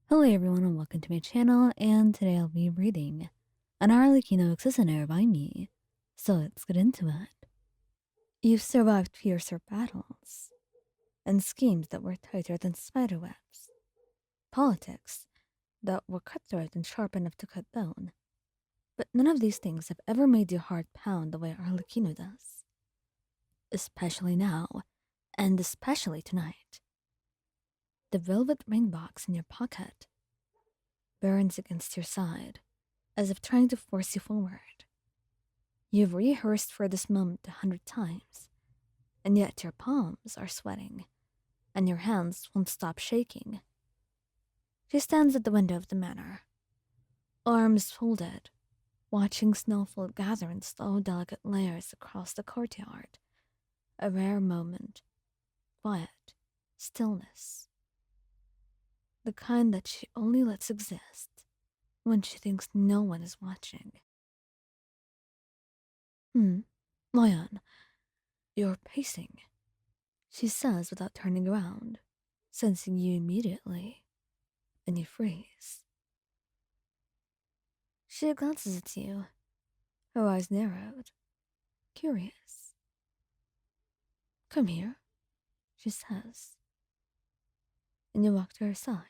Hello everyone and welcome to my channel, and today I'll be reading an Arlecchino Listener by me. So let's get into it. You've survived fiercer battles, and schemes that were tighter than spiderwebs, politics that were cutthroat and sharp enough to cut bone. But none of these things have ever made your heart pound the way Arlecchino does. Especially now, and especially tonight. The velvet ring box in your pocket burns against your side, as if trying to force you forward. You've rehearsed for this moment 100 times, and yet your palms are sweating, and your hands won't stop shaking. She stands at the window of the manor, arms folded, watching snowfall gather in slow, delicate layers across the courtyard. A rare moment. Quiet. Stillness. The kind that she only lets exist when she thinks no one is watching. Lion, you're pacing, she says without turning around, sensing you immediately, and you freeze. She glances at you, her eyes narrowed, curious. Come here, she says, and you walk to her side,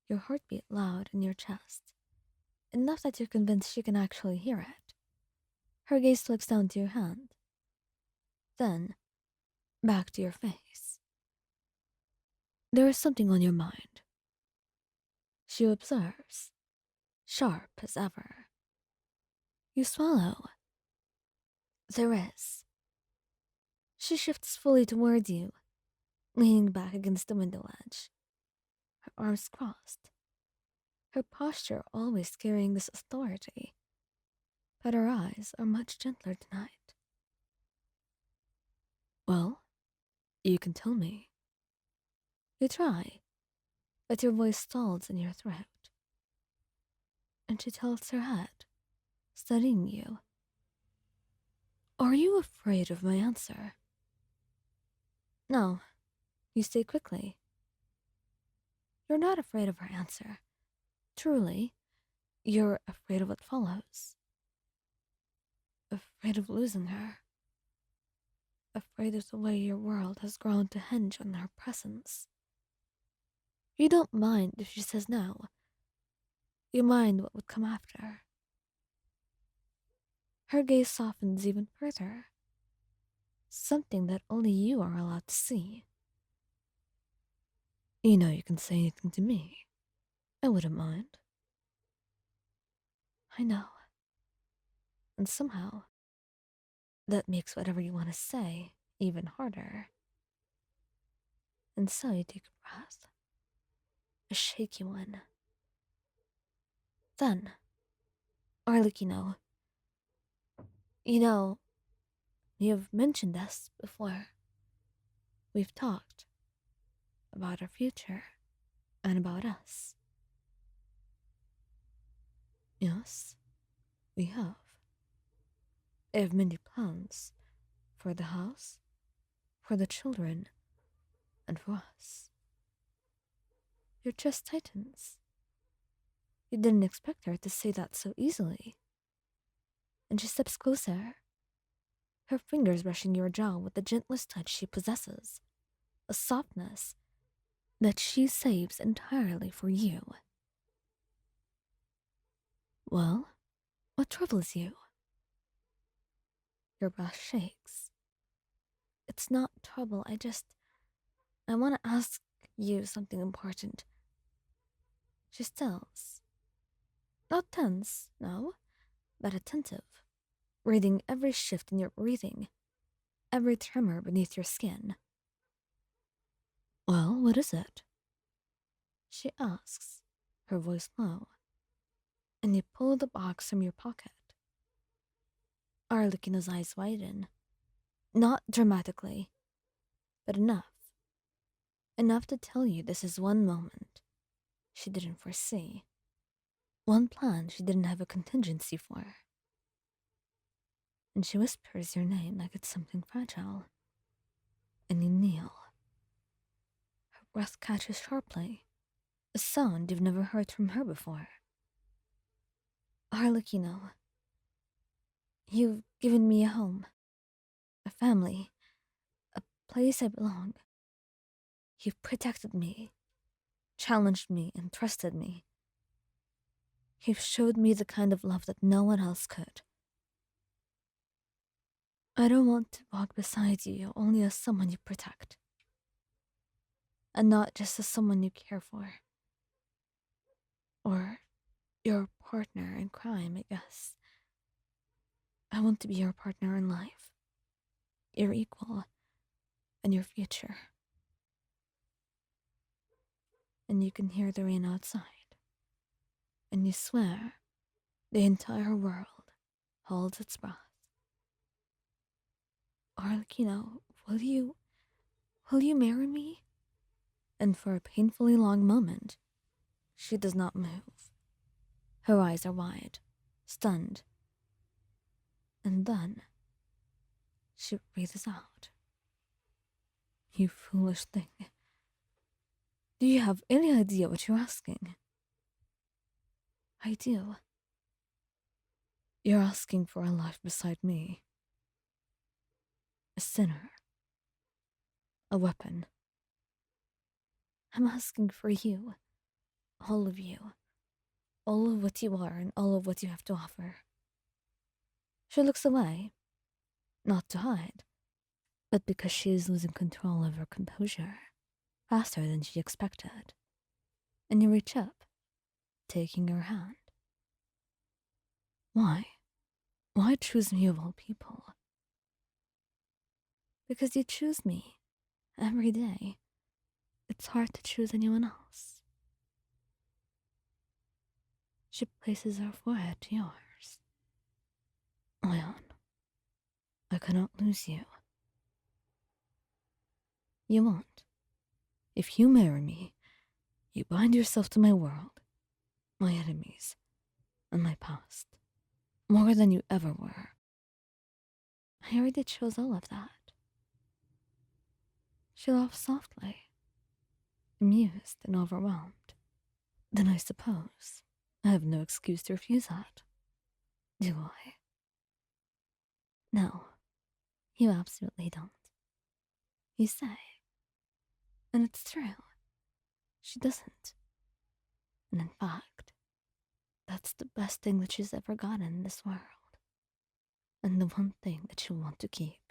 your heartbeat loud in your chest, enough that you're convinced she can actually hear it. Her gaze looks down to your hand, then back to your face. There is something on your mind. She observes, sharp as ever. You swallow. There is. She shifts fully toward you, leaning back against the window ledge, her arms crossed, her posture always carrying this authority, but her eyes are much gentler tonight. Well, you can tell me. You try, but your voice stalls in your throat. And she tilts her head, studying you. Are you afraid of my answer? No, you say quickly. You're not afraid of her answer. Truly, you're afraid of what follows. Afraid of losing her. Afraid of the way your world has grown to hinge on her presence. You don't mind if she says no. You mind what would come after. Her gaze softens even further. Something that only you are allowed to see. You know you can say anything to me. I wouldn't mind. I know. And somehow, that makes whatever you want to say even harder. And so you take a breath. A shaky one. Then, Arlecchino, you've mentioned this before. We've talked about our future and about us. Yes, we have. I have many plans for the house, for the children, and for us. Your chest tightens. You didn't expect her to say that so easily. And she steps closer, her fingers brushing your jaw with the gentlest touch she possesses, a softness that she saves entirely for you. Well, what troubles you? Your breath shakes. It's not trouble, I want to ask you something important. She stills. Not tense, no, but attentive, reading every shift in your breathing, every tremor beneath your skin. Well, what is it? She asks, her voice low, and you pull the box from your pocket. Arlecchino's eyes widen, not dramatically, but enough. Enough to tell you this is one moment she didn't foresee. One plan she didn't have a contingency for. And she whispers your name like it's something fragile. And you kneel. Her breath catches sharply, A sound you've never heard from her before. Arlecchino, you've given me a home, a family, a place I belong. You've protected me, challenged me, and trusted me. You've showed me the kind of love that no one else could. I don't want to walk beside you only as someone you protect, and not just as someone you care for. Or your partner in crime, I guess. I want to be your partner in life, your equal, and your future. And you can hear the rain outside, and you swear the entire world holds its breath. Arlecchino, will you marry me? And for a painfully long moment, she does not move. Her eyes are wide, stunned. And then, she breathes out. You foolish thing. Do you have any idea what you're asking? I do. You're asking for a life beside me. A sinner. A weapon. I'm asking for you. All of you. All of what you are and all of what you have to offer. She looks away. Not to hide, but because she is losing control of her composure faster than she expected. And you reach up, taking her hand. Why? Why choose me of all people? Because you choose me every day. It's hard to choose anyone else. She places her forehead to yours. Leon, I cannot lose you. You won't. If you marry me, you bind yourself to my world, my enemies, and my past, more than you ever were. I already chose all of that. She laughs softly, amused and overwhelmed. Then I suppose I have no excuse to refuse that, do I? No, you absolutely don't. You say. And it's true. She doesn't. And in fact, that's the best thing that she's ever gotten in this world. And the one thing that she'll want to keep.